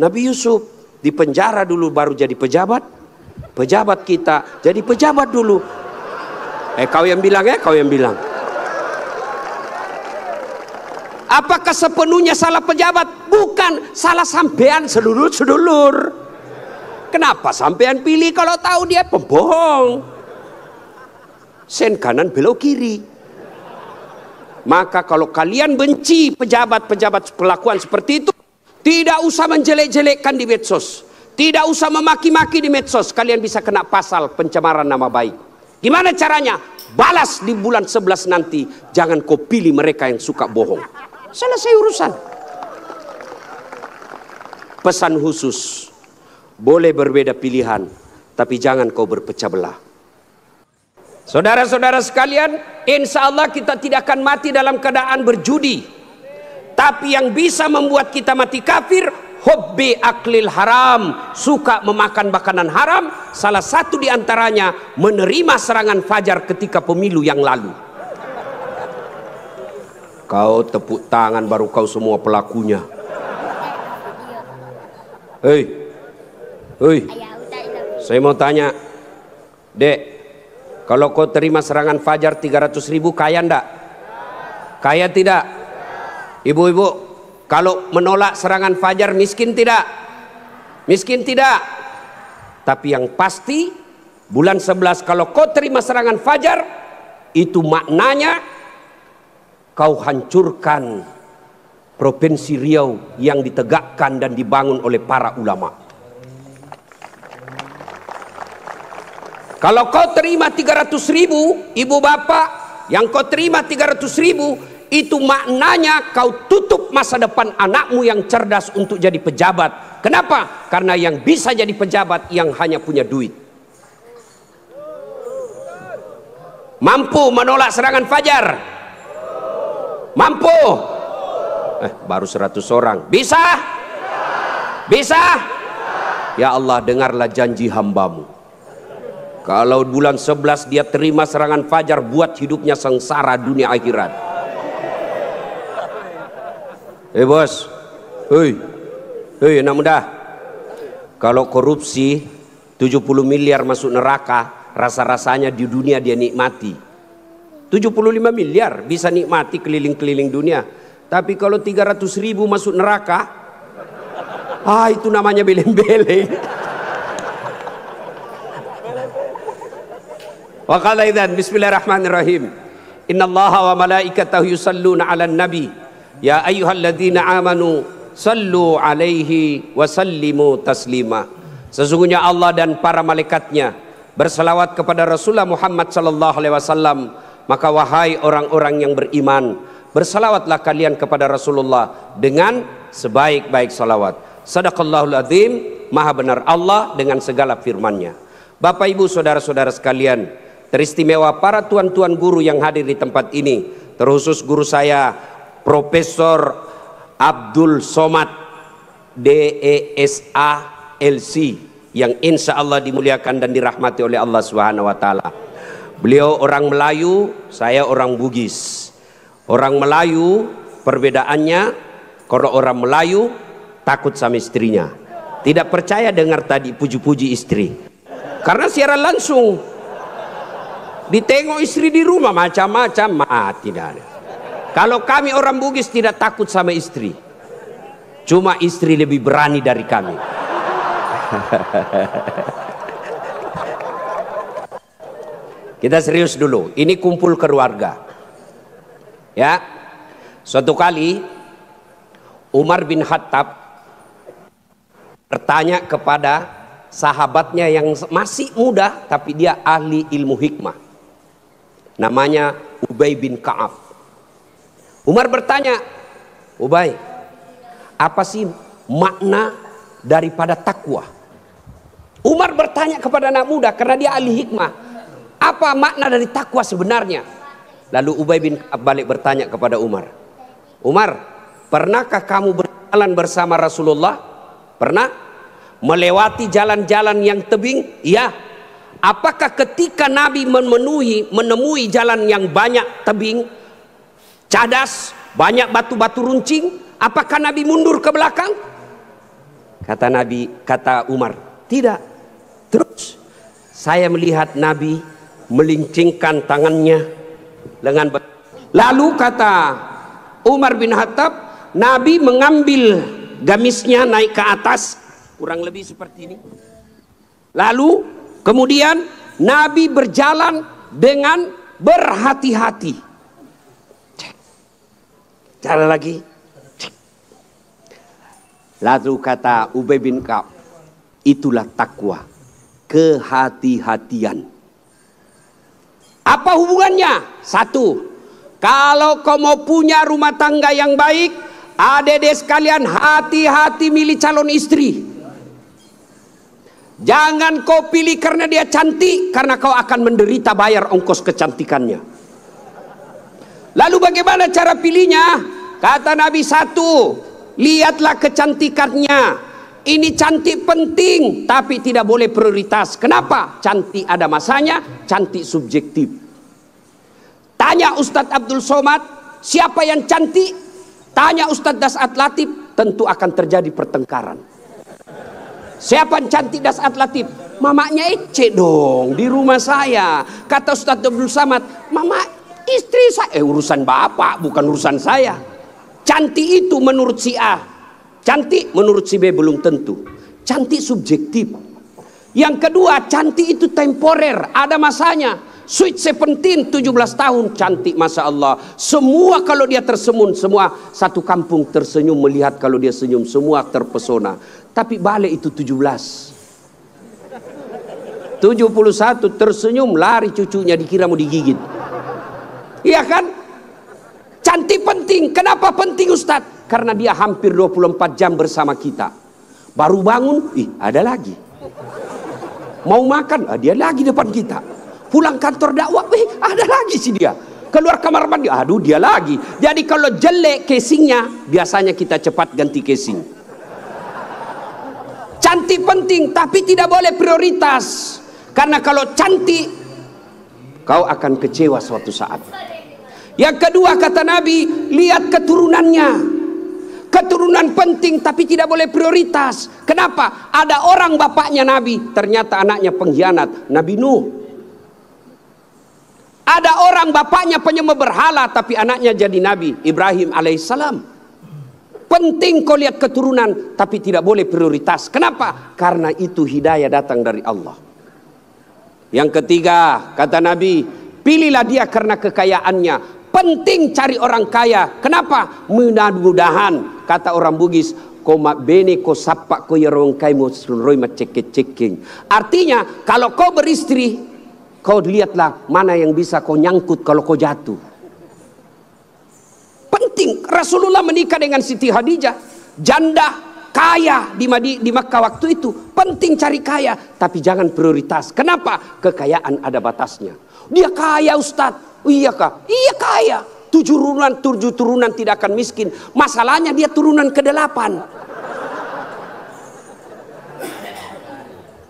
Nabi Yusuf di penjara dulu baru jadi pejabat. Pejabat kita jadi pejabat dulu. Kau yang bilang ya, kau yang bilang. Apakah sepenuhnya salah pejabat? Bukan, salah sampean sedulur-sedulur. Kenapa sampean pilih kalau tahu dia pembohong? Sen kanan belok kiri. Maka kalau kalian benci pejabat-pejabat perlakuan seperti itu, tidak usah menjelek-jelekkan di medsos, tidak usah memaki-maki di medsos. Kalian bisa kena pasal pencemaran nama baik. Gimana caranya? Balas di bulan 11 nanti. Jangan kau pilih mereka yang suka bohong. Selesai urusan. Pesan khusus, boleh berbeda pilihan, tapi jangan kau berpecah belah. Saudara-saudara sekalian, insya Allah kita tidak akan mati dalam keadaan berjudi. Tapi yang bisa membuat kita mati kafir, hubbi aklil haram, suka memakan makanan haram. Salah satu diantaranya menerima serangan fajar ketika pemilu yang lalu. Kau tepuk tangan baru kau semua pelakunya. Hei, saya mau tanya, Dek, kalau kau terima serangan fajar 300.000, kaya ndak? Kaya tidak? Ibu-ibu, kalau menolak serangan fajar miskin tidak? Miskin tidak? Tapi yang pasti bulan 11 kalau kau terima serangan fajar, itu maknanya kau hancurkan Provinsi Riau yang ditegakkan dan dibangun oleh para ulama. Kalau kau terima 300.000, ibu bapak, yang kau terima 300.000, itu maknanya kau tutup masa depan anakmu yang cerdas untuk jadi pejabat. Kenapa? Karena yang bisa jadi pejabat yang hanya punya duit. Mampu menolak serangan fajar? Mampu? Baru 100 orang. Bisa? Bisa? Ya Allah, dengarlah janji hambamu. Kalau bulan 11 dia terima serangan fajar, buat hidupnya sengsara dunia akhirat. Bos, hei anak muda, kalau korupsi 70 miliar masuk neraka, rasa-rasanya di dunia dia nikmati. 75 miliar bisa nikmati keliling-keliling dunia. Tapi kalau 300.000 masuk neraka, itu namanya beleng-beleng. Wa qala idzan bismillahirrahmanirrahim. Innallaha wa malaikatahu yusalluna 'alan nabi. Ya ayyuhalladzina amanu sallu 'alaihi wa sallimu taslima. Sesungguhnya Allah dan para malaikatnya berselawat kepada Rasulullah Muhammad sallallahu alaihi wasallam. Maka wahai orang-orang yang beriman, bersalawatlah kalian kepada Rasulullah dengan sebaik-baik salawat. Sadaqallahul azim, maha benar Allah dengan segala firman-Nya. Bapak ibu saudara-saudara sekalian, teristimewa para tuan-tuan guru yang hadir di tempat ini, terkhusus guru saya Profesor Abdul Somad DESA LC, yang insya Allah dimuliakan dan dirahmati oleh Allah Subhanahu wa Ta'ala. Beliau orang Melayu, saya orang Bugis. Orang Melayu perbedaannya, kalau orang Melayu takut sama istrinya, tidak percaya dengar tadi puji-puji istri, karena siaran langsung ditengok istri di rumah macam-macam, tidak ada. Kalau kami orang Bugis tidak takut sama istri, cuma istri lebih berani dari kami. Kita serius dulu, ini kumpul keluarga. Ya, suatu kali Umar bin Khattab bertanya kepada sahabatnya yang masih muda, tapi dia ahli ilmu hikmah. Namanya Ubay bin Ka'ab. Umar bertanya, Ubay, apa sih makna daripada takwa? Umar bertanya kepada anak muda karena dia ahli hikmah. Apa makna dari takwa sebenarnya? Lalu Ubay bin Ka'ab balik bertanya kepada Umar, Umar, pernahkah kamu berjalan bersama Rasulullah? Pernah? Melewati jalan-jalan yang tebing? Iya. Apakah ketika Nabi menemui jalan yang banyak tebing, cadas, banyak batu-batu runcing, apakah Nabi mundur ke belakang? Kata Nabi, kata Umar, tidak. Terus saya melihat Nabi melincingkan tangannya lengan. Lalu kata Umar bin Khattab, Nabi mengambil gamisnya naik ke atas, kurang lebih seperti ini. Lalu kemudian Nabi berjalan dengan berhati-hati. Jalan lagi. Lalu kata Ubay bin Ka'ab, itulah takwa, kehati-hatian. Apa hubungannya? Satu, kalau kau mau punya rumah tangga yang baik, adik-adik sekalian, hati-hati milih calon istri. Jangan kau pilih karena dia cantik, karena kau akan menderita bayar ongkos kecantikannya. Lalu bagaimana cara pilihnya? Kata Nabi, satu, lihatlah kecantikannya. Ini cantik penting, tapi tidak boleh prioritas. Kenapa? Cantik ada masanya, cantik subjektif. Tanya Ustadz Abdul Somad, siapa yang cantik? Tanya Ustadz Das'at Latif, tentu akan terjadi pertengkaran. Siapa yang cantik Das'at Latif? Mamanya Ece dong, di rumah saya. Kata Ustadz Abdul Somad, mama istri saya, urusan bapak, bukan urusan saya. Cantik itu menurut si A, cantik menurut si B belum tentu. Cantik subjektif. Yang kedua, cantik itu temporer, ada masanya. Sweet 17, 17 tahun, cantik Masya Allah. Semua kalau dia tersenyum, semua satu kampung tersenyum melihat kalau dia senyum, semua terpesona. Tapi balik itu 17. 71 tersenyum, lari cucunya dikira mau digigit. Iya kan? Cantik penting. Kenapa penting Ustadz? Karena dia hampir 24 jam bersama kita. Baru bangun, ada lagi. Mau makan, dia lagi depan kita. Pulang kantor dakwah, ada lagi sih dia. Keluar kamar mandi, aduh dia lagi. Jadi kalau jelek casingnya, biasanya kita cepat ganti casing. Cantik penting, tapi tidak boleh prioritas. Karena kalau cantik, kau akan kecewa suatu saat. Yang kedua kata Nabi, lihat keturunannya. Keturunan penting tapi tidak boleh prioritas. Kenapa? Ada orang bapaknya Nabi, ternyata anaknya pengkhianat, Nabi Nuh. Ada orang bapaknya penyembah berhala tapi anaknya jadi Nabi, Ibrahim alaihissalam. Penting kau lihat keturunan tapi tidak boleh prioritas. Kenapa? Karena itu hidayah datang dari Allah. Yang ketiga kata Nabi, pilihlah dia karena kekayaannya. Penting cari orang kaya. Kenapa? Mudah-mudahan kata orang Bugis, koma bene ko sapa ko yarong kai mo sunroy macek-ceking. Artinya kalau kau beristri, kau lihatlah mana yang bisa kau nyangkut kalau kau jatuh. Penting. Rasulullah menikah dengan Siti Khadijah, janda kaya di Makkah waktu itu. Penting cari kaya, tapi jangan prioritas. Kenapa? Kekayaan ada batasnya. Dia kaya Ustadz. Iya kah? Iya kaya. 7 turunan tidak akan miskin. Masalahnya dia turunan ke-8.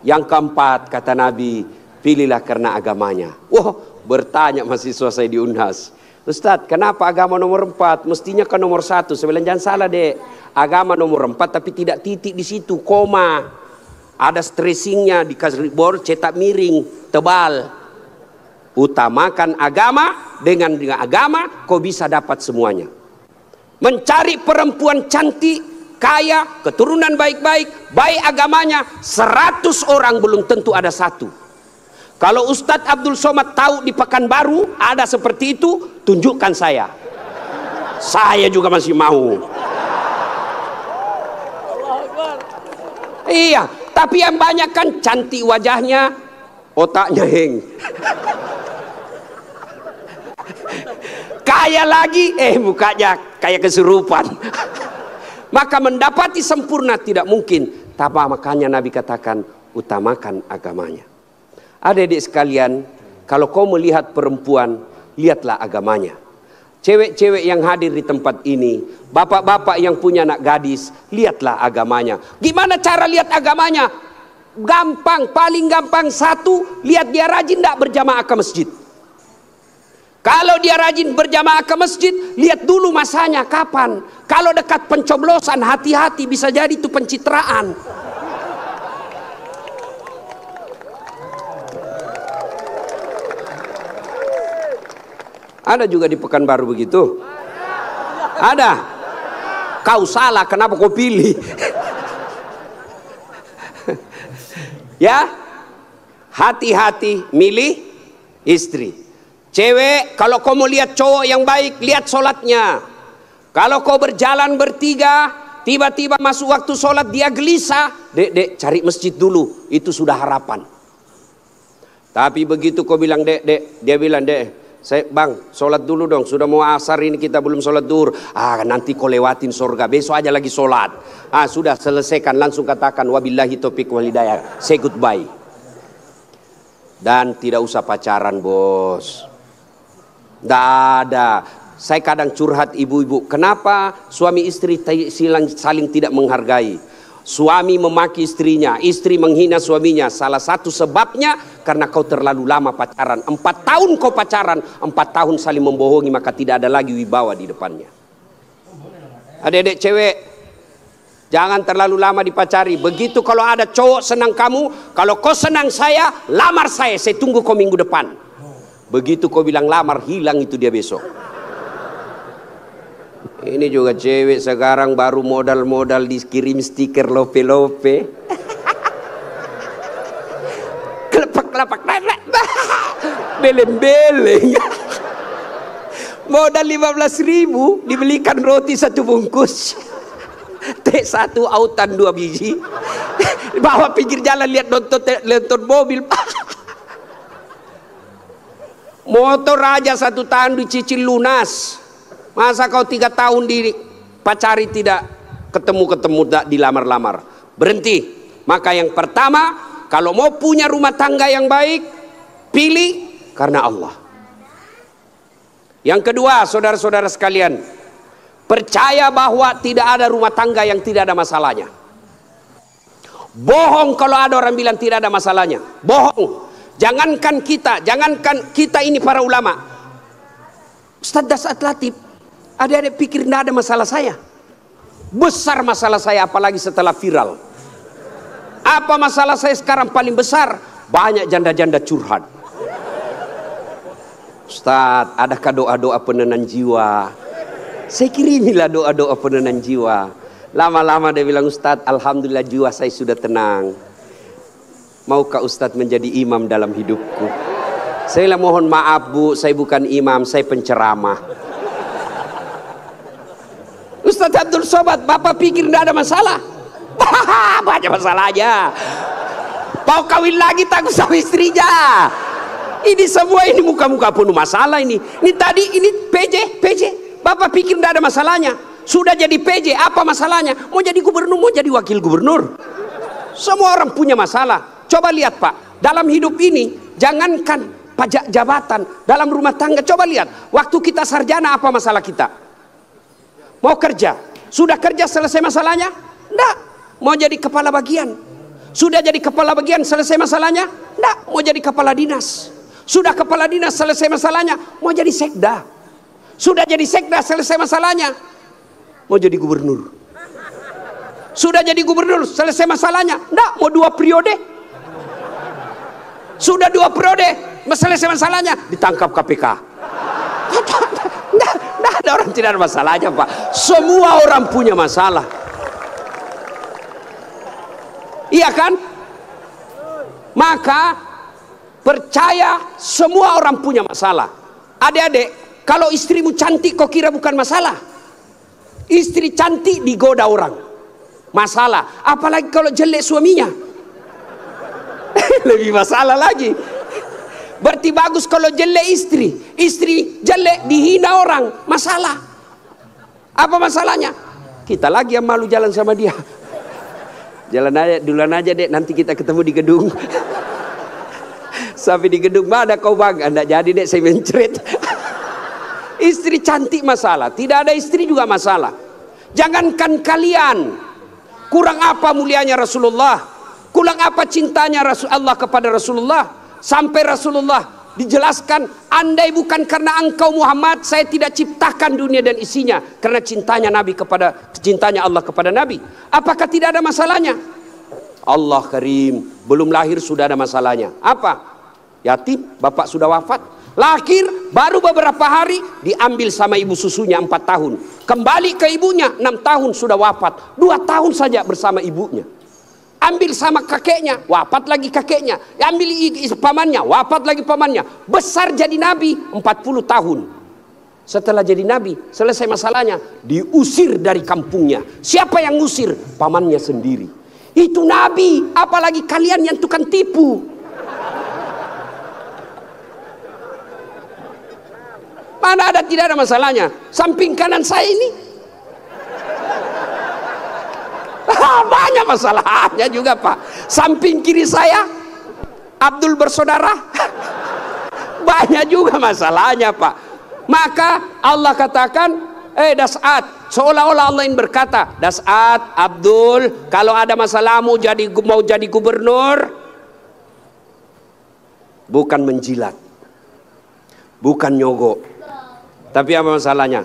Yang keempat kata Nabi, pilihlah karena agamanya. Wah, bertanya mahasiswa saya di Unhas, Ustadz, kenapa agama nomor 4? Mestinya kan nomor 1. Saya bilang jangan salah dek, agama nomor 4 tapi tidak titik di situ, koma. Ada stressingnya, dikasih board cetak miring, tebal. Utamakan agama, dengan agama kau bisa dapat semuanya. Mencari perempuan cantik, kaya, keturunan baik-baik, baik agamanya, 100 orang belum tentu ada 1. Kalau Ustadz Abdul Somad tahu di Pekanbaru ada seperti itu, tunjukkan saya. Saya juga masih mau. Iya, tapi yang banyak kan cantik wajahnya, otaknya heng. Kaya lagi, mukanya kayak kesurupan. Maka mendapati sempurna tidak mungkin. Tapi makanya Nabi katakan, utamakan agamanya. Adik-adik sekalian, kalau kau melihat perempuan, lihatlah agamanya. Cewek-cewek yang hadir di tempat ini, bapak-bapak yang punya anak gadis, lihatlah agamanya. Gimana cara lihat agamanya? Gampang, paling gampang. 1, lihat dia rajin tidak berjamaah ke masjid. Kalau dia rajin berjamaah ke masjid, lihat dulu masanya kapan. Kalau dekat pencoblosan, hati-hati, bisa jadi itu pencitraan. Ada juga di Pekanbaru begitu? Ada? Kau salah, kenapa kau pilih? Ya, hati-hati milih istri. Cewek, kalau kau mau lihat cowok yang baik, lihat sholatnya. Kalau kau berjalan bertiga, tiba-tiba masuk waktu sholat dia gelisah, dek, cari masjid dulu, itu sudah harapan. Tapi begitu kau bilang dek, dia bilang dek, bang, sholat dulu dong, sudah mau asar ini kita belum sholat duhur. Nanti kau lewatin surga, besok aja lagi sholat. Sudah selesaikan, langsung katakan wabillahi taufiq wal hidayah, say goodbye. Dan tidak usah pacaran, bos. Tidak ada. Saya kadang curhat ibu-ibu, kenapa suami istri saling tidak menghargai? Suami memaki istrinya, istri menghina suaminya. Salah satu sebabnya karena kau terlalu lama pacaran. 4 tahun kau pacaran, 4 tahun saling membohongi, maka tidak ada lagi wibawa di depannya. Adik-adik cewek, jangan terlalu lama dipacari. Begitu kalau ada cowok senang kamu, kalau kau senang saya, lamar saya tunggu kau minggu depan. Begitu kau bilang lamar, hilang itu dia besok. Ini juga cewek sekarang baru modal-modal dikirim stiker lope-lope. Kelepak-kelepak, beleng-beleng. Modal 15.000 dibelikan roti 1 bungkus. Teh 1 autan 2 biji. Bawa pinggir jalan lihat nonton mobil. Motor aja 1 tahun dicicil lunas. Masa kau 3 tahun dipacari tidak ketemu dilamar-lamar? Berhenti. Maka yang pertama, kalau mau punya rumah tangga yang baik, pilih karena Allah. Yang kedua, saudara-saudara sekalian, percaya bahwa tidak ada rumah tangga yang tidak ada masalahnya. Bohong kalau ada orang bilang tidak ada masalahnya. Bohong. Jangankan kita ini para ulama. Ustaz Dasat Latif, adik-adik pikir tidak ada masalah saya? Besar masalah saya, apalagi setelah viral. Apa masalah saya sekarang paling besar? Banyak janda-janda curhat. Ustaz, adakah doa-doa penenang jiwa? Saya kirimilah doa-doa penenang jiwa. Lama-lama dia bilang, Ustaz, alhamdulillah jiwa saya sudah tenang. Maukah Ustadz menjadi imam dalam hidupku? Saya bilang, mohon maaf bu, saya bukan imam, saya penceramah. Ustadz Abdul Somad, bapak pikir tidak ada masalah? Banyak masalah aja. Mau kawin lagi takut sama istrinya. Ini semua ini muka-muka penuh masalah ini. Ini tadi ini PJ. Bapak pikir tidak ada masalahnya. Sudah jadi PJ, apa masalahnya? Mau jadi gubernur, mau jadi wakil gubernur. Semua orang punya masalah. Coba lihat Pak, dalam hidup ini jangankan pajak jabatan, dalam rumah tangga coba lihat, waktu kita sarjana apa masalah kita? Mau kerja, sudah kerja selesai masalahnya? Enggak. Mau jadi kepala bagian, sudah jadi kepala bagian selesai masalahnya? Enggak. Mau jadi kepala dinas, sudah kepala dinas selesai masalahnya? Mau jadi sekda, sudah jadi sekda selesai masalahnya? Mau jadi gubernur, sudah jadi gubernur selesai masalahnya? Enggak. Mau 2 periode, sudah 2 periode selesai masalahnya? Ditangkap KPK. Tidak ada orang tidak ada masalahnya Pak. Semua orang punya masalah. Iya kan? Maka percaya semua orang punya masalah. Adik-adik, kalau istrimu cantik kau kira bukan masalah? Istri cantik digoda orang, masalah. Apalagi kalau jelek suaminya, lebih masalah lagi. Berarti bagus kalau jelek istri jelek dihina orang, masalah. Apa masalahnya? Kita lagi yang malu jalan sama dia. Jalan aja, duluan aja dek, nanti kita ketemu di gedung. Sampai di gedung, mana kau bang? Anda jadi dek, saya mencret. Istri cantik masalah, tidak ada istri juga masalah. Jangankan kalian, kurang apa mulianya Rasulullah, kurang apa cintanya Allah kepada Rasulullah, sampai Rasulullah dijelaskan andai bukan karena engkau Muhammad, saya tidak ciptakan dunia dan isinya. Karena cintanya Allah kepada Nabi. Apakah tidak ada masalahnya? Allah Karim, belum lahir sudah ada masalahnya. Apa? Yatim, bapak sudah wafat. Lahir, baru beberapa hari diambil sama ibu susunya 4 tahun. Kembali ke ibunya 6 tahun sudah wafat. 2 tahun saja bersama ibunya. Ambil sama kakeknya, wafat lagi kakeknya. Ambil pamannya, wafat lagi pamannya. Besar jadi nabi 40 tahun. Setelah jadi nabi, selesai masalahnya, diusir dari kampungnya. Siapa yang ngusir? Pamannya sendiri. Itu nabi, apalagi kalian yang tukang tipu. Mana ada, tidak ada masalahnya. Samping kanan saya ini banyak masalahnya juga Pak. Samping kiri saya Abdul bersaudara banyak juga masalahnya Pak. Maka Allah katakan, Das'at, seolah-olah Allah yang berkata, Das'at, Abdul, kalau ada masalahmu mau jadi gubernur, bukan menjilat, bukan nyogok, tapi apa masalahnya?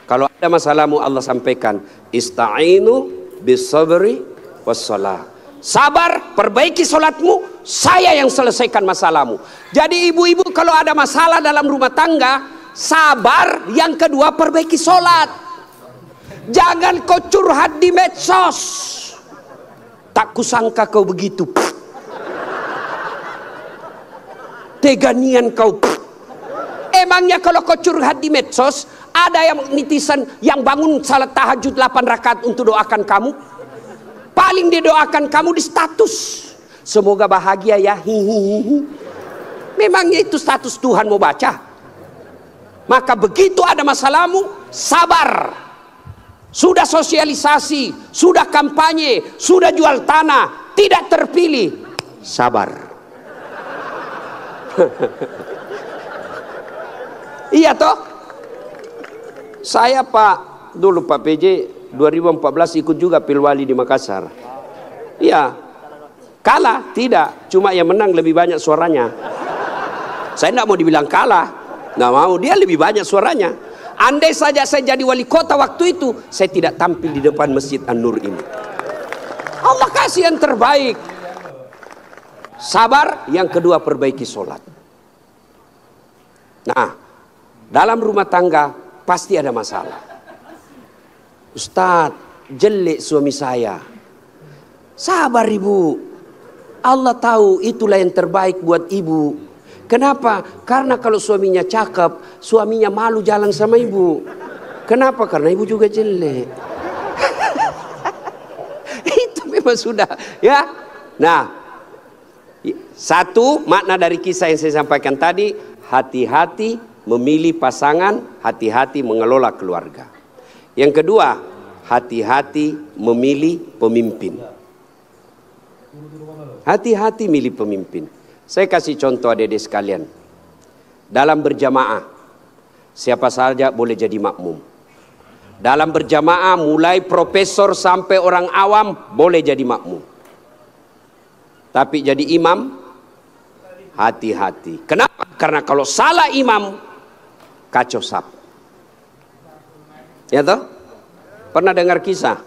Kalau ada masalahmu Allah sampaikan, ista'inu bisabri wassalah. Sabar, perbaiki solatmu, saya yang selesaikan masalahmu. Jadi ibu-ibu kalau ada masalah dalam rumah tangga, sabar. Yang kedua, perbaiki solat. Jangan kau curhat di medsos. Tak kusangka kau begitu. Teganian kau. Emangnya kalau kau curhat di medsos, ada yang netizen yang bangun salat tahajud 8 rakaat untuk doakan kamu? Paling dia doakan kamu di status, semoga bahagia ya, hihihi. Memangnya itu status Tuhan mau baca? Maka begitu ada masalahmu, sabar. Sudah sosialisasi, sudah kampanye, sudah jual tanah, tidak terpilih, sabar. Iya toh? Saya Pak, dulu Pak PJ 2014 ikut juga Pilwali di Makassar. Iya, kalah tidak, cuma yang menang lebih banyak suaranya. Saya tidak mau dibilang kalah, nggak mau, dia lebih banyak suaranya. Andai saja saya jadi wali kota waktu itu, saya tidak tampil di depan Masjid An-Nur ini. Allah kasih yang terbaik. Sabar, yang kedua perbaiki sholat. Nah, dalam rumah tangga pasti ada masalah. Ustadz, jelek suami saya. Sabar ibu, Allah tahu itulah yang terbaik buat ibu. Kenapa? Karena kalau suaminya cakep, suaminya malu jalan sama ibu. Kenapa? Karena ibu juga jelek. Itu memang sudah ya. Nah, satu makna dari kisah yang saya sampaikan tadi, hati-hati memilih pasangan, hati-hati mengelola keluarga. Yang kedua, hati-hati memilih pemimpin. Hati-hati milih pemimpin. Saya kasih contoh adik-adik sekalian. Dalam berjamaah, siapa saja boleh jadi makmum. Dalam berjamaah, mulai profesor sampai orang awam boleh jadi makmum. Tapi jadi imam, hati-hati. Kenapa? Karena kalau salah imam, kacau sap. Ya toh? Pernah dengar kisah?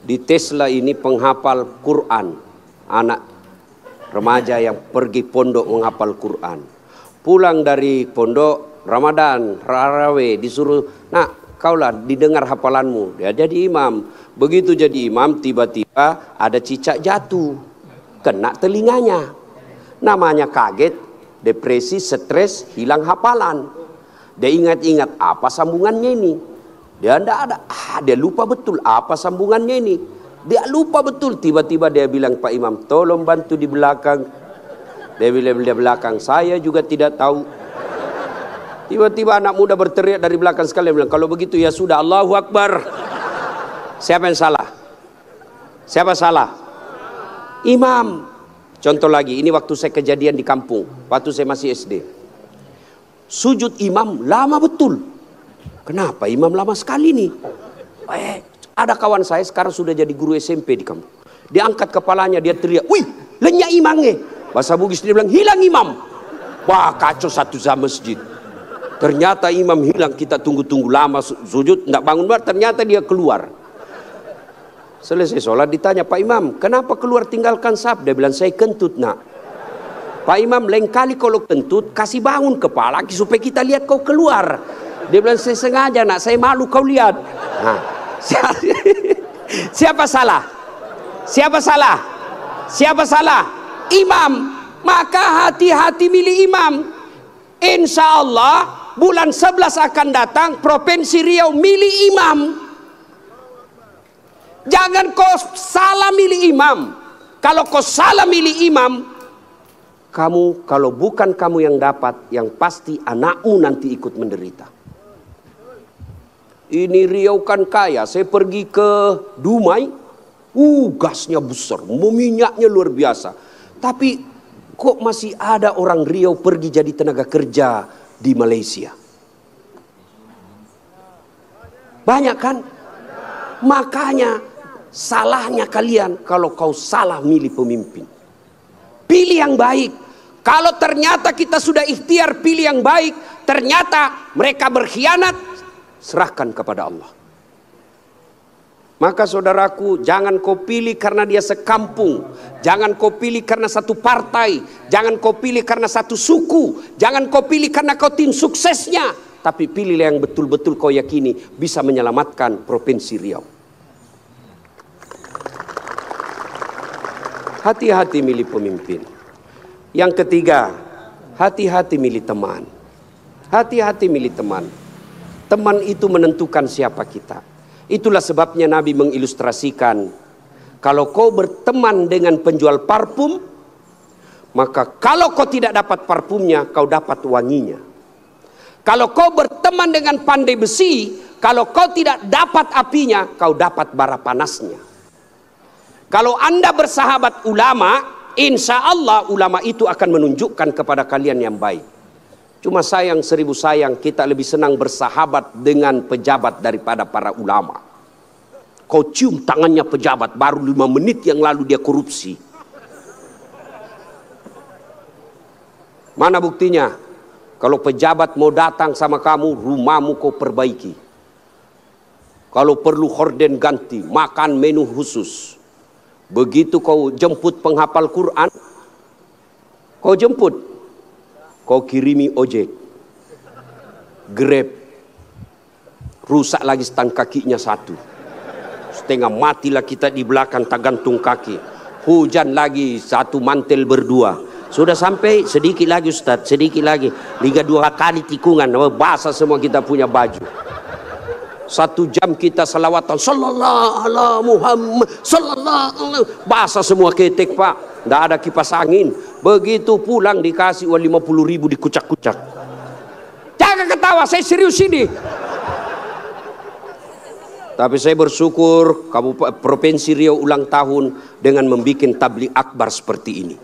Di Tesla ini penghafal Quran, anak remaja yang pergi pondok menghafal Quran. Pulang dari pondok Ramadan, Tarawih, disuruh, nak kaulah didengar hafalanmu. Dia jadi imam. Begitu jadi imam, tiba-tiba ada cicak jatuh, kena telinganya. Namanya kaget, depresi, stres, hilang hafalan. Dia ingat-ingat apa sambungannya ini. Dia tidak ada, dia lupa betul apa sambungannya ini. Dia lupa betul. Tiba-tiba dia bilang, Pak Imam, tolong bantu di belakang. Dia bilang di belakang, saya juga tidak tahu. Tiba-tiba anak muda berteriak dari belakang sekali, bilang, kalau begitu ya sudah, Allahu Akbar. Siapa yang salah? Siapa salah? Imam. Contoh lagi, ini waktu saya kejadian di kampung, waktu saya masih SD. Sujud imam lama betul. Kenapa imam lama sekali nih? Ada kawan saya sekarang sudah jadi guru SMP di kampung. Dia angkat kepalanya, dia teriak, wih, lenyap imamnya. Bahasa Bugis dia bilang, hilang imam. Wah, kacau satu jam masjid. Ternyata imam hilang, kita tunggu-tunggu lama sujud, tidak bangun, ternyata dia keluar. Selesai sholat ditanya, Pak Imam, kenapa keluar tinggalkan saf? Dia bilang, saya kentut nak. Pak Imam, lain kali kalau kentut, kasih bangun kepala supaya kita lihat kau keluar. Dia bilang, saya sengaja nak, saya malu kau lihat. Nah, siapa salah? Siapa salah? Siapa salah? Imam. Maka hati-hati milih imam. Insya Allah bulan 11 akan datang, Provinsi Riau milih imam. Jangan kau salah milih imam. Kalau kau salah milih imam, kamu, kalau bukan kamu yang dapat, yang pasti anakmu nanti ikut menderita. Ini Riau kan kaya. Saya pergi ke Dumai, gasnya besar, minyaknya luar biasa. Tapi kok masih ada orang Riau pergi jadi tenaga kerja di Malaysia? Banyak kan? Makanya salahnya kalian kalau kau salah milih pemimpin. Pilih yang baik. Kalau ternyata kita sudah ikhtiar pilih yang baik, ternyata mereka berkhianat, serahkan kepada Allah. Maka saudaraku, jangan kau pilih karena dia sekampung, jangan kau pilih karena satu partai, jangan kau pilih karena satu suku, jangan kau pilih karena kau tim suksesnya, tapi pilihlah yang betul-betul kau yakini bisa menyelamatkan Provinsi Riau. Hati-hati milih pemimpin. Yang ketiga, hati-hati milih teman. Hati-hati milih teman. Teman itu menentukan siapa kita. Itulah sebabnya Nabi mengilustrasikan, kalau kau berteman dengan penjual parfum, maka kalau kau tidak dapat parfumnya, kau dapat wanginya. Kalau kau berteman dengan pandai besi, kalau kau tidak dapat apinya, kau dapat bara panasnya. Kalau Anda bersahabat ulama, insya Allah ulama itu akan menunjukkan kepada kalian yang baik. Cuma sayang, seribu sayang, kita lebih senang bersahabat dengan pejabat daripada para ulama. Kau cium tangannya pejabat, baru 5 menit yang lalu dia korupsi. Mana buktinya? Kalau pejabat mau datang sama kamu, rumahmu kau perbaiki. Kalau perlu horden ganti, makan menu khusus. Begitu kau jemput penghafal Quran, kau jemput, kau kirimi ojek, Grab, rusak lagi stang kakinya satu, setengah matilah kita di belakang tak gantung kaki, hujan lagi satu mantel berdua, sudah sampai sedikit lagi Ustaz, sedikit lagi, 2 kali tikungan, basah semua kita punya baju. 1 jam kita salawatan, sallallahu ala Muhammad, sallallahu, basah semua ketek Pak, tidak ada kipas angin. Begitu pulang dikasih uang 50.000 dikucak-kucak. Jangan ketawa, saya serius ini. Tapi saya bersyukur Provinsi Riau ulang tahun dengan membuat tabligh akbar seperti ini.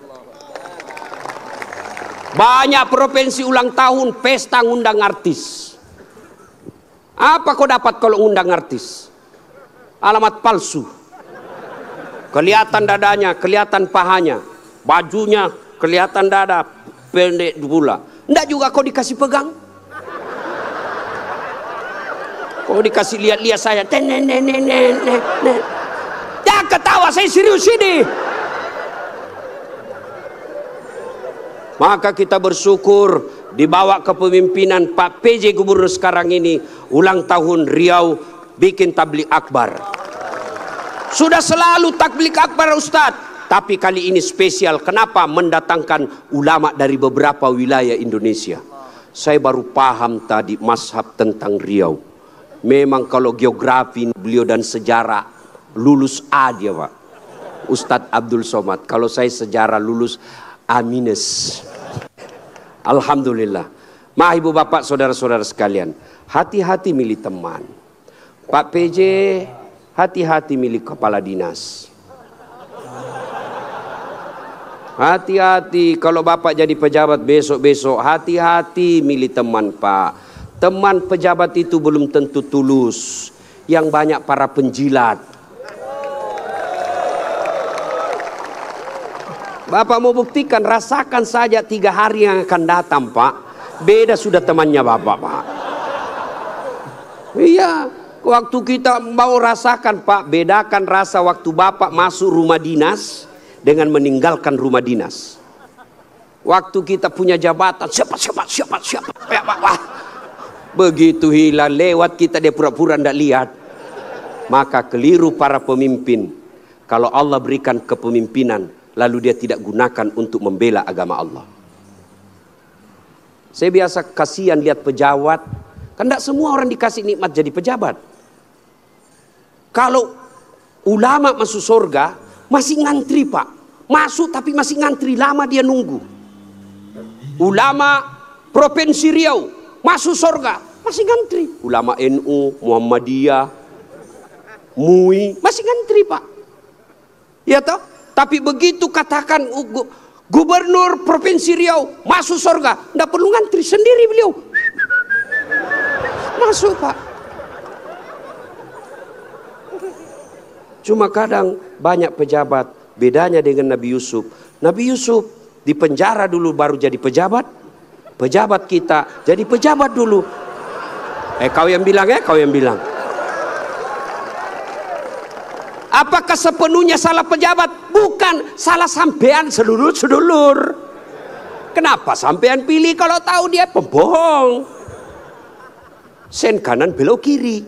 Banyak provinsi ulang tahun pesta ngundang artis. Apa kau dapat kalau ngundang artis? Alamat palsu. Kelihatan dadanya, kelihatan pahanya, bajunya kelihatan dada, pendek pula. Enggak juga kau dikasih pegang. Kau dikasih lihat-lihat saya. Jangan ketawa, saya serius ini. Maka kita bersyukur dibawa kepemimpinan Pak PJ Gubernur sekarang ini, ulang tahun Riau bikin tabligh akbar. Sudah selalu tabligh akbar Ustadz, tapi kali ini spesial. Kenapa? Mendatangkan ulama dari beberapa wilayah Indonesia. Saya baru paham tadi mazhab tentang Riau. Memang kalau geografi beliau dan sejarah lulus A dia Pak, Ustadz Abdul Somad. Kalau saya sejarah lulus A-. Alhamdulillah. Ma ibu bapak saudara-saudara sekalian, hati-hati milih teman. Pak PJ, hati-hati milih kepala dinas. Hati-hati kalau bapak jadi pejabat besok-besok, hati-hati milih teman Pak. Teman pejabat itu belum tentu tulus. Yang banyak para penjilat. Bapak mau buktikan, rasakan saja 3 hari yang akan datang, Pak. Beda sudah temannya Bapak, Pak. Iya, waktu kita mau rasakan, Pak, bedakan rasa waktu Bapak masuk rumah dinas dengan meninggalkan rumah dinas. Waktu kita punya jabatan, siapa. Ya, Pak. Begitu hilang lewat kita, dia pura-pura tidak lihat. Maka keliru para pemimpin. Kalau Allah berikan kepemimpinan, lalu dia tidak gunakan untuk membela agama Allah. Saya biasa kasihan lihat pejabat. Kan tidak semua orang dikasih nikmat jadi pejabat. Kalau ulama masuk surga, masih ngantri, Pak. Masuk tapi masih ngantri, lama dia nunggu. Ulama Provinsi Riau masuk surga, masih ngantri. Ulama NU, Muhammadiyah, MUI, masih ngantri, Pak. Ya toh? Tapi begitu katakan Gubernur Provinsi Riau masuk surga, tidak perlu ngantri, sendiri beliau masuk, Pak. Cuma kadang banyak pejabat, bedanya dengan Nabi Yusuf. Nabi Yusuf di penjara dulu baru jadi pejabat. Pejabat kita jadi pejabat dulu. Kau yang bilang, kau yang bilang. Apakah sepenuhnya salah pejabat? Bukan, salah sampean sedulur-sedulur. Kenapa sampean pilih kalau tahu dia pembohong? Sen kanan belok kiri.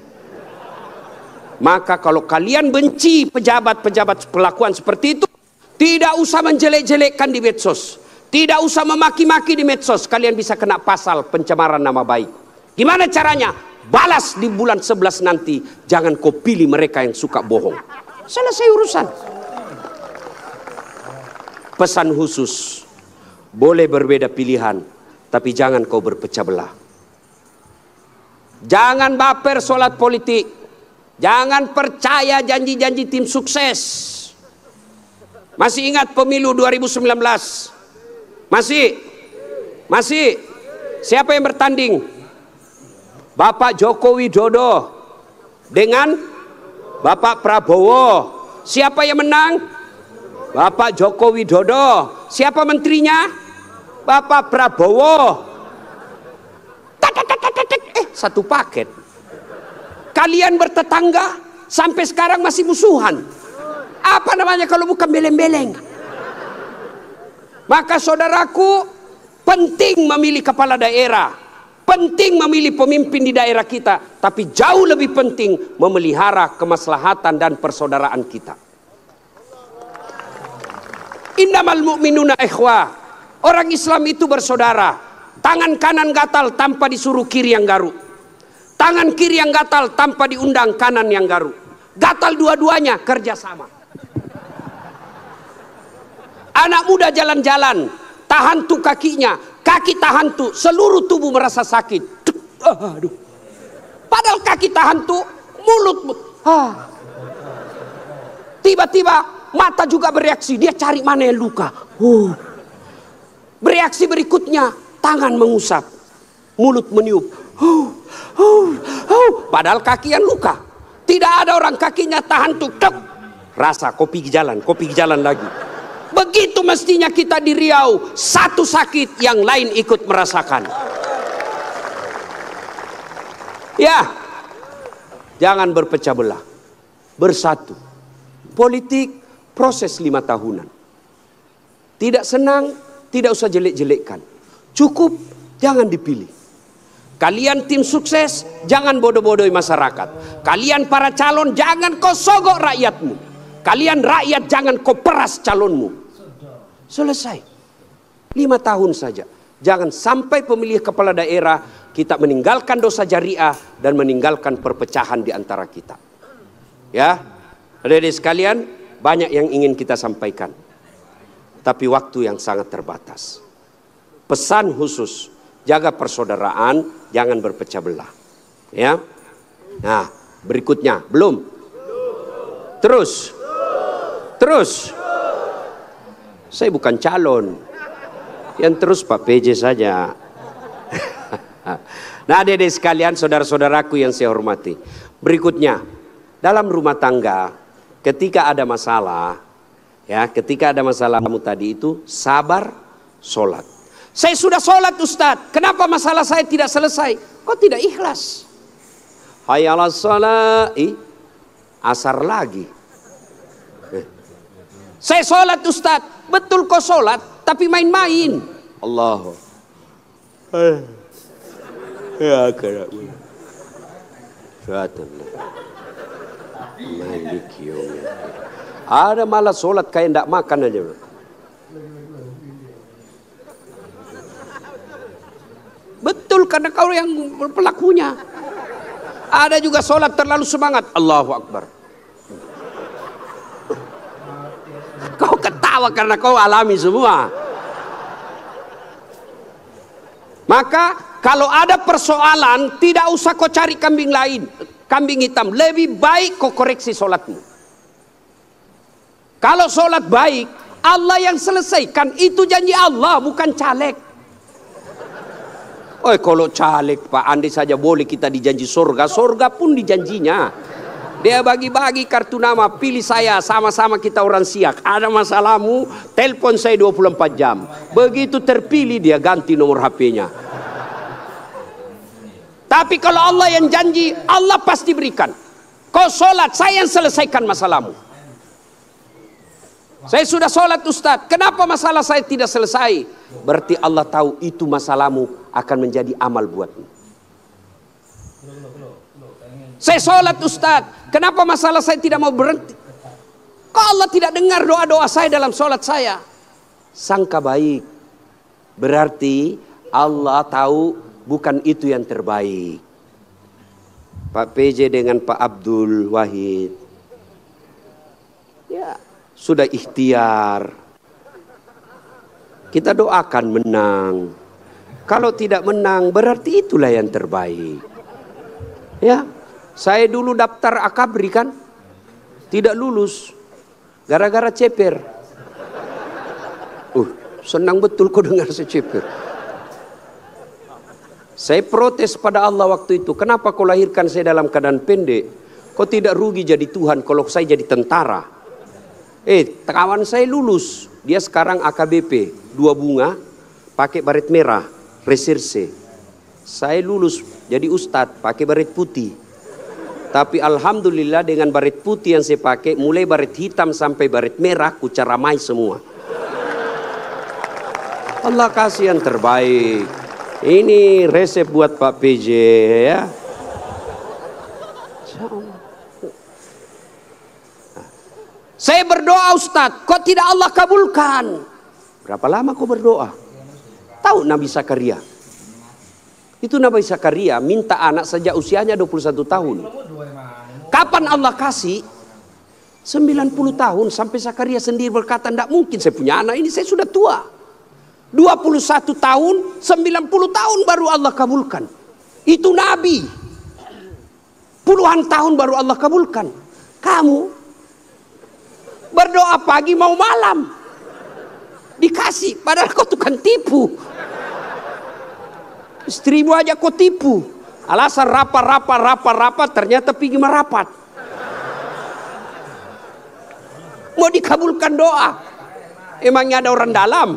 Maka kalau kalian benci pejabat-pejabat perlakuan seperti itu, tidak usah menjelek-jelekkan di medsos. Tidak usah memaki-maki di medsos. Kalian bisa kena pasal pencemaran nama baik. Gimana caranya? Balas di bulan 11 nanti. Jangan kau pilih mereka yang suka bohong. Selesai urusan. Pesan khusus, boleh berbeda pilihan, tapi jangan kau berpecah belah. Jangan baper solat politik. Jangan percaya janji-janji tim sukses. Masih ingat pemilu 2019? Masih. Siapa yang bertanding? Bapak Joko Widodo dengan Bapak Prabowo. Siapa yang menang? Bapak Joko Widodo. Siapa menterinya? Bapak Prabowo. Satu paket. Kalian bertetangga sampai sekarang masih musuhan. Apa namanya kalau bukan beleng-beleng? Maka saudaraku, penting memilih kepala daerah. Penting memilih pemimpin di daerah kita. Tapi jauh lebih penting memelihara kemaslahatan dan persaudaraan kita. Innamal mu'minuna ikhwah. Orang Islam itu bersaudara. Tangan kanan gatal tanpa disuruh kiri yang garuk. Tangan kiri yang gatal tanpa diundang kanan yang garuk. Gatal dua-duanya, kerjasama. Anak muda jalan-jalan, tahan tuh kakinya, kaki tahan tuh, seluruh tubuh merasa sakit. Aduh. Padahal kaki tahan tuh, mulut. Tiba-tiba mata juga bereaksi, dia cari mana yang luka. Bereaksi berikutnya, tangan mengusap, mulut meniup. Padahal kaki yang luka. Tidak ada orang kakinya tahan tuh, rasa kopi jalan lagi. Begitu mestinya kita di Riau, satu sakit yang lain ikut merasakan. Ya, jangan berpecah belah, bersatu. Politik proses 5 tahunan. Tidak senang, tidak usah jelek-jelekkan. Cukup, jangan dipilih. Kalian tim sukses, jangan bodoh-bodohi masyarakat. Kalian para calon, jangan kau sogok rakyatmu. Kalian rakyat, jangan kau peras calonmu. Selesai. 5 tahun saja. Jangan sampai pemilih kepala daerah kita meninggalkan dosa jariah dan meninggalkan perpecahan di antara kita. Ya, adik-adik sekalian, banyak yang ingin kita sampaikan. Tapi waktu yang sangat terbatas. Pesan khusus, jaga persaudaraan, jangan berpecah belah. Ya. Nah, berikutnya, belum? Terus. Saya bukan calon. Yang terus Pak PJ saja. Nah, adik-adik sekalian, saudara-saudaraku yang saya hormati. Berikutnya, dalam rumah tangga, ketika ada masalah, Ya, ketika ada masalahmu tadi itu sabar, sholat. Saya sudah sholat Ustadz, kenapa masalah saya tidak selesai? Kok tidak ikhlas? Hayya 'alas shalah, asar lagi. Saya sholat Ustadz, betul kok sholat, tapi main-main. Allah. Ya kerabu. Malik yaumiddin. Ada malah sholat kayak ndak makan aja. Betul, karena kau yang pelakunya. Ada juga sholat terlalu semangat. Allahu Akbar. Kau ketawa karena kau alami semua. Maka kalau ada persoalan, tidak usah kau cari kambing lain, kambing hitam. Lebih baik kau koreksi sholatmu. Kalau sholat baik, Allah yang selesaikan. Itu janji Allah, bukan caleg. Oh, kalau caleg Pak, andai saja boleh kita dijanji surga, surga pun dijanjinya. Dia bagi-bagi kartu nama, pilih saya, sama-sama kita orang Siak. Ada masalahmu, telepon saya 24 jam. Begitu terpilih dia ganti nomor HP-nya. Tapi kalau Allah yang janji, Allah pasti berikan. Kau sholat, saya yang selesaikan masalahmu. Saya sudah sholat Ustadz, kenapa masalah saya tidak selesai? Berarti Allah tahu itu masalahmu akan menjadi amal buatmu. Saya sholat Ustadz, kenapa masalah saya tidak mau berhenti? Kok Allah tidak dengar doa-doa saya dalam sholat saya? Sangka baik. Berarti Allah tahu bukan itu yang terbaik. Pak PJ dengan Pak Abdul Wahid, ya sudah ikhtiar. Kita doakan menang. Kalau tidak menang berarti itulah yang terbaik. Ya, saya dulu daftar Akabri kan, tidak lulus gara-gara ceper. Senang betul kau dengar saya ceper. Saya protes pada Allah waktu itu. Kenapa kau lahirkan saya dalam keadaan pendek? Kau tidak rugi jadi Tuhan kalau saya jadi tentara. Kawan saya lulus. Dia sekarang AKBP 2 bunga, pakai baret merah, reserse. Saya lulus jadi ustadz, pakai baret putih. Tapi alhamdulillah dengan baret putih yang saya pakai, mulai baret hitam sampai baret merah, ku caramai semua. Allah kasih yang terbaik. Ini resep buat Pak PJ ya. Saya berdoa Ustadz, kok tidak Allah kabulkan? Berapa lama kau berdoa? Tahu Nabi Zakaria? Itu Nabi Zakaria minta anak sejak usianya 21 tahun. Kapan Allah kasih? 90 tahun sampai Zakaria sendiri berkata, tidak mungkin saya punya anak ini, saya sudah tua. 21 tahun, 90 tahun baru Allah kabulkan. Itu Nabi. Puluhan tahun baru Allah kabulkan. Kamu berdoa pagi mau malam dikasih, padahal kau tukang tipu. Istrimu aja kau tipu. Alasan rapat, ternyata pergi merapat. Mau dikabulkan doa, emangnya ada orang dalam?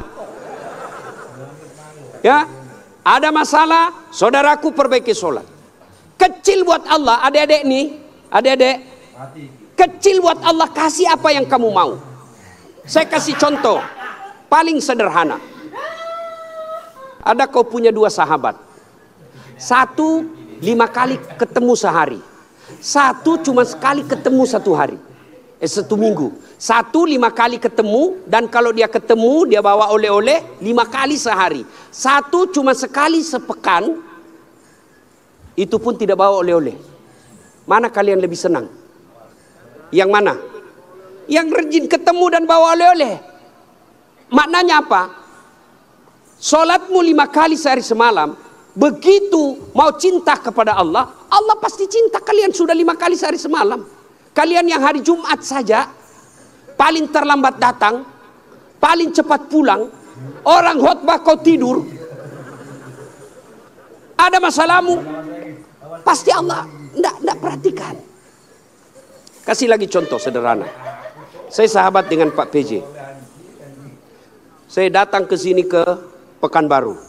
Ya, ada masalah, saudaraku perbaiki sholat. Kecil buat Allah, adik-adik nih, adik-adik. Kecil buat Allah, kasih apa yang kamu mau. Saya kasih contoh paling sederhana. Ada kau punya 2 sahabat. 1 5 kali ketemu sehari. 1 cuma sekali ketemu 1 hari. 1 minggu. 1 5 kali ketemu, dan kalau dia ketemu dia bawa oleh-oleh 5 kali sehari. 1 cuma sekali sepekan, itu pun tidak bawa oleh-oleh. Mana kalian lebih senang? Yang mana? Yang rajin ketemu dan bawa oleh-oleh. Maknanya apa? Sholatmu 5 kali sehari semalam, begitu mau cinta kepada Allah, Allah pasti cinta kalian sudah 5 kali sehari semalam. Kalian yang hari Jumat saja paling terlambat datang, paling cepat pulang, orang khotbah kau tidur. Ada masalahmu, pasti Allah tidak perhatikan. Kasih lagi contoh sederhana. Saya sahabat dengan Pak PJ. Saya datang ke sini ke Pekanbaru.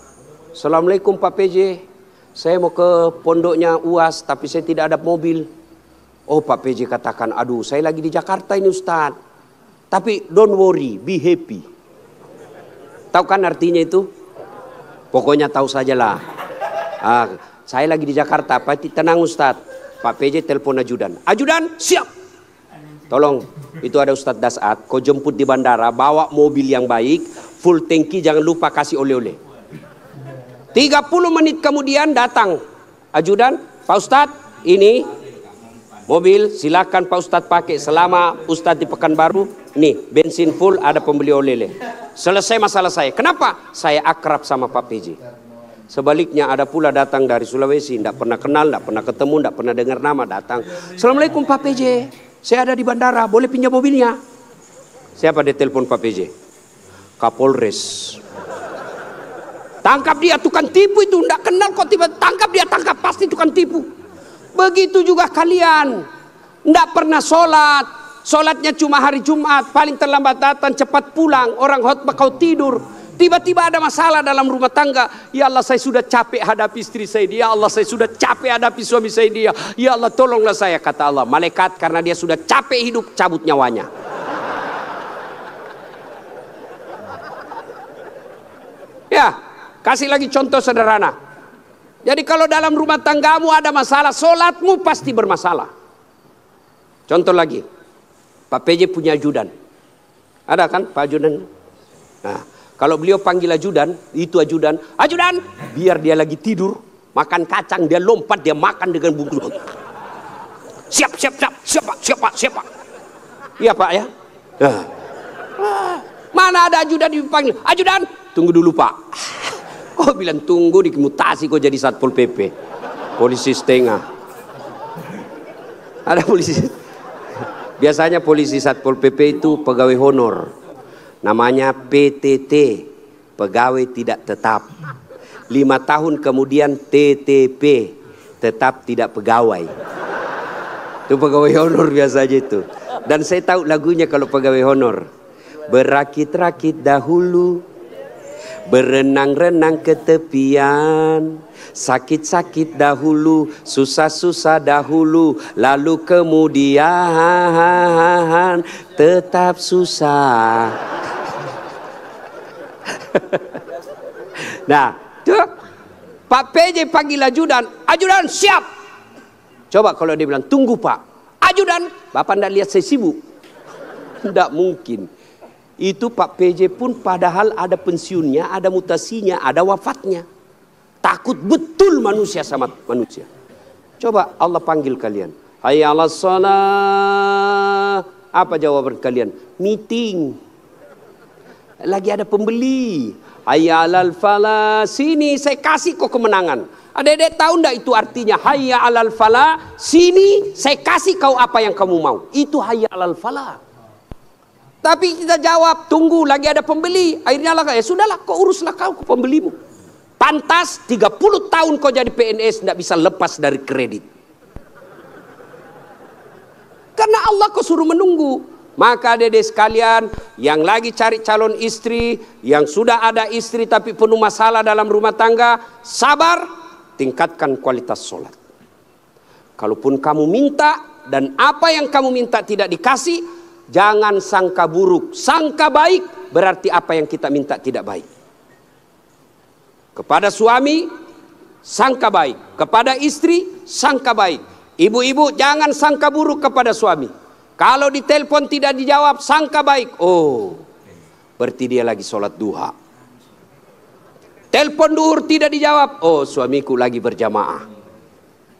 Assalamualaikum Pak PJ. Saya mau ke pondoknya UAS tapi saya tidak ada mobil. Oh Pak PJ katakan, aduh saya lagi di Jakarta ini Ustadz. Tapi don't worry, be happy. Tahu kan artinya itu? Pokoknya tahu sajalah. Saya lagi di Jakarta, Pak tenang Ustadz. Pak PJ telepon ajudan. Ajudan siap. Tolong, itu ada Ustadz Dasat, kau jemput di bandara, bawa mobil yang baik, full tangki, jangan lupa kasih oleh-oleh. 30 menit kemudian datang ajudan, Pak Ustadz, ini mobil silakan Pak Ustadz pakai selama Ustadz di Pekanbaru, nih bensin full, ada pembeli oleh-oleh. Selesai masalah saya. Kenapa? Saya akrab sama Pak PJ. Sebaliknya ada pula datang dari Sulawesi, tidak pernah kenal, tidak pernah ketemu, tidak pernah dengar nama, datang. Assalamualaikum Pak PJ. Saya ada di bandara, boleh pinjam mobilnya? Siapa dia telepon Pak PJ? Kapolres. Tangkap dia, tukang tipu itu. Tidak kenal kok tiba tangkap dia, tangkap. Pasti tukang tipu. Begitu juga kalian. Tidak pernah sholat. Sholatnya cuma hari Jumat. Paling terlambat datang, cepat pulang. Orang khotbah kau tidur. Tiba-tiba ada masalah dalam rumah tangga. Ya Allah saya sudah capek hadapi istri saya. Ya Allah saya sudah capek hadapi suami saya dia. Ya Allah tolonglah saya. Kata Allah, malaikat karena dia sudah capek hidup, cabut nyawanya. Ya, kasih lagi contoh sederhana. Jadi kalau dalam rumah tanggamu ada masalah, sholatmu pasti bermasalah. Contoh lagi, Pak PJ punya ajudan. Ada kan Pak ajudan? Nah, kalau beliau panggil ajudan, itu ajudan, ajudan, biar dia lagi tidur, makan kacang, dia lompat, dia makan dengan bungkus. Siap, siap, siap, siap Pak, siap Pak, siap Pak. Iya Pak ya. Mana ada ajudan dipanggil, ajudan, tunggu dulu Pak. Kau bilang tunggu, dimutasi kau jadi Satpol PP, polisi setengah. Ada polisi. Biasanya polisi Satpol PP itu pegawai honor. Namanya PTT, pegawai tidak tetap. 5 tahun kemudian TTP, tetap tidak pegawai. Itu pegawai honor biasa aja itu. Dan saya tahu lagunya kalau pegawai honor. Berakit-rakit dahulu, berenang-renang ke tepian, sakit-sakit dahulu, susah-susah dahulu, lalu kemudian tetap susah. Nah, tuh, Pak PJ panggil ajudan, ajudan siap. Coba kalau dia bilang tunggu Pak, ajudan, Bapak ndak lihat saya sibuk. Tidak mungkin. Itu Pak PJ pun padahal ada pensiunnya, ada mutasinya, ada wafatnya. Takut betul manusia sama manusia. Coba Allah panggil kalian. Hayya 'alas shalah. Apa jawaban kalian? Meeting. Lagi ada pembeli. Hayya 'alal falah. Sini saya kasih kau kemenangan. Adik-adik tahu enggak itu artinya hayya 'alal falah? Sini saya kasih kau apa yang kamu mau. Itu hayya 'alal falah. Tapi kita jawab, tunggu lagi ada pembeli. Akhirnya lah, ya sudahlah kau uruslah kau ke pembelimu. Pantas 30 tahun kau jadi PNS tidak bisa lepas dari kredit. Karena Allah kau suruh menunggu. Maka adik-adik sekalian yang lagi cari calon istri, yang sudah ada istri tapi penuh masalah dalam rumah tangga, sabar, tingkatkan kualitas sholat. Kalaupun kamu minta dan apa yang kamu minta tidak dikasih, jangan sangka buruk, sangka baik, berarti apa yang kita minta tidak baik. Kepada suami, sangka baik. Kepada istri, sangka baik. Ibu-ibu jangan sangka buruk kepada suami. Kalau ditelepon tidak dijawab, sangka baik. Oh, berarti dia lagi sholat duha. Telepon duhur tidak dijawab. Oh, suamiku lagi berjamaah.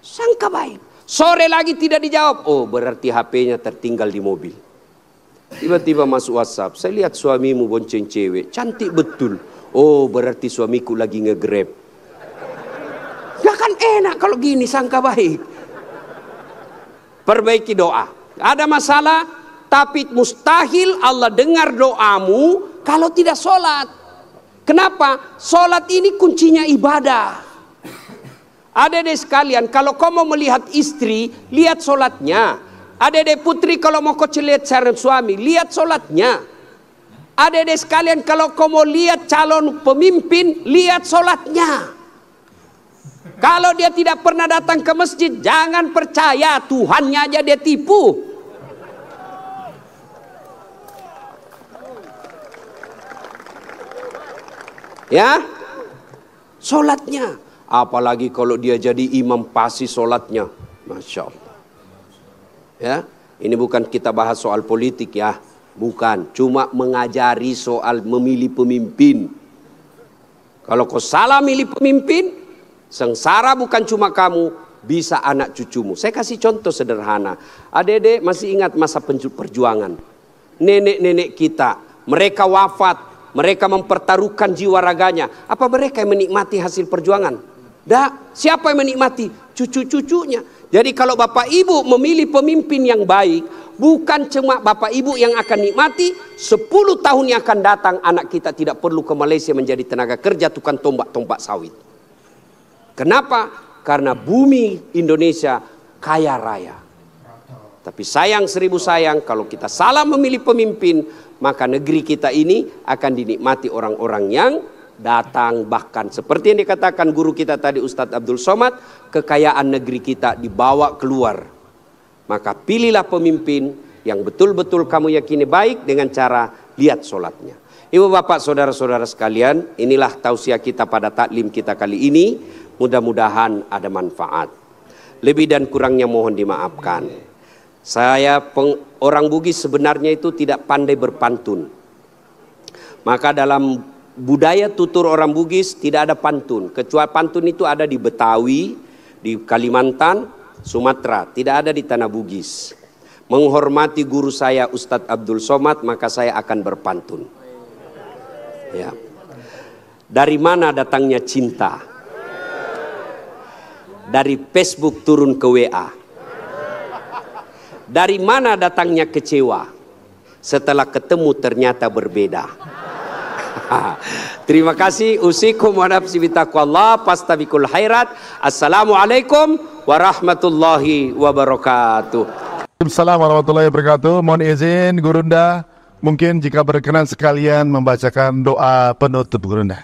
Sangka baik. Sore lagi tidak dijawab. Oh, berarti HP-nya tertinggal di mobil. Tiba-tiba masuk WhatsApp. Saya lihat suamimu bonceng cewek. Cantik betul. Oh, berarti suamiku lagi nge-grab. Gak kan enak kalau gini, sangka baik. Perbaiki doa. Ada masalah, tapi mustahil Allah dengar doamu kalau tidak sholat. Kenapa? Sholat ini kuncinya ibadah. Adik-adik sekalian, kalau kau mau melihat istri, lihat sholatnya. Adik-adik putri kalau mau kau lihat calon suami, lihat sholatnya. Adik-adik sekalian kalau kau mau lihat calon pemimpin, lihat sholatnya. Kalau dia tidak pernah datang ke masjid, jangan percaya, Tuhannya aja dia tipu. Ya, sholatnya. Apalagi kalau dia jadi imam, pasti sholatnya, Masya Allah. Ya, ini bukan kita bahas soal politik ya, bukan. Cuma mengajari soal memilih pemimpin. Kalau kau salah milih pemimpin, sengsara bukan cuma kamu, bisa anak cucumu. Saya kasih contoh sederhana. Adik-adik masih ingat masa perjuangan. Nenek-nenek kita, mereka wafat, mereka mempertaruhkan jiwa raganya. Apa mereka yang menikmati hasil perjuangan? Dah, siapa yang menikmati? Cucu-cucunya. Jadi kalau bapak ibu memilih pemimpin yang baik, bukan cuma bapak ibu yang akan nikmati, 10 tahun yang akan datang anak kita tidak perlu ke Malaysia menjadi tenaga kerja tukang tombak-tombak sawit. Kenapa? Karena bumi Indonesia kaya raya. Tapi sayang seribu sayang, kalau kita salah memilih pemimpin, maka negeri kita ini akan dinikmati orang-orang yang datang. Bahkan seperti yang dikatakan guru kita tadi, Ustadz Abdul Somad, kekayaan negeri kita dibawa keluar. Maka pilihlah pemimpin yang betul-betul kamu yakini baik dengan cara lihat sholatnya. Ibu bapak saudara-saudara sekalian, inilah tausiah kita pada taklim kita kali ini. Mudah-mudahan ada manfaat. Lebih dan kurangnya mohon dimaafkan. Saya orang Bugis sebenarnya itu tidak pandai berpantun. Maka dalam budaya tutur orang Bugis tidak ada pantun. Kecuali pantun itu ada di Betawi, di Kalimantan, Sumatera. Tidak ada di tanah Bugis. Menghormati guru saya Ustadz Abdul Somad, maka saya akan berpantun. Ya. Dari mana datangnya cinta? Dari Facebook turun ke WA. Dari mana datangnya kecewa? Setelah ketemu ternyata berbeda. Terima kasih. Usikum wa nafsi bitaqwallah fastabiqul khairat. Assalamualaikum warahmatullahi wabarakatuh. Assalamualaikum warahmatullahi wabarakatuh. Mohon izin Gurunda, mungkin jika berkenan sekalian membacakan doa penutup Gurunda.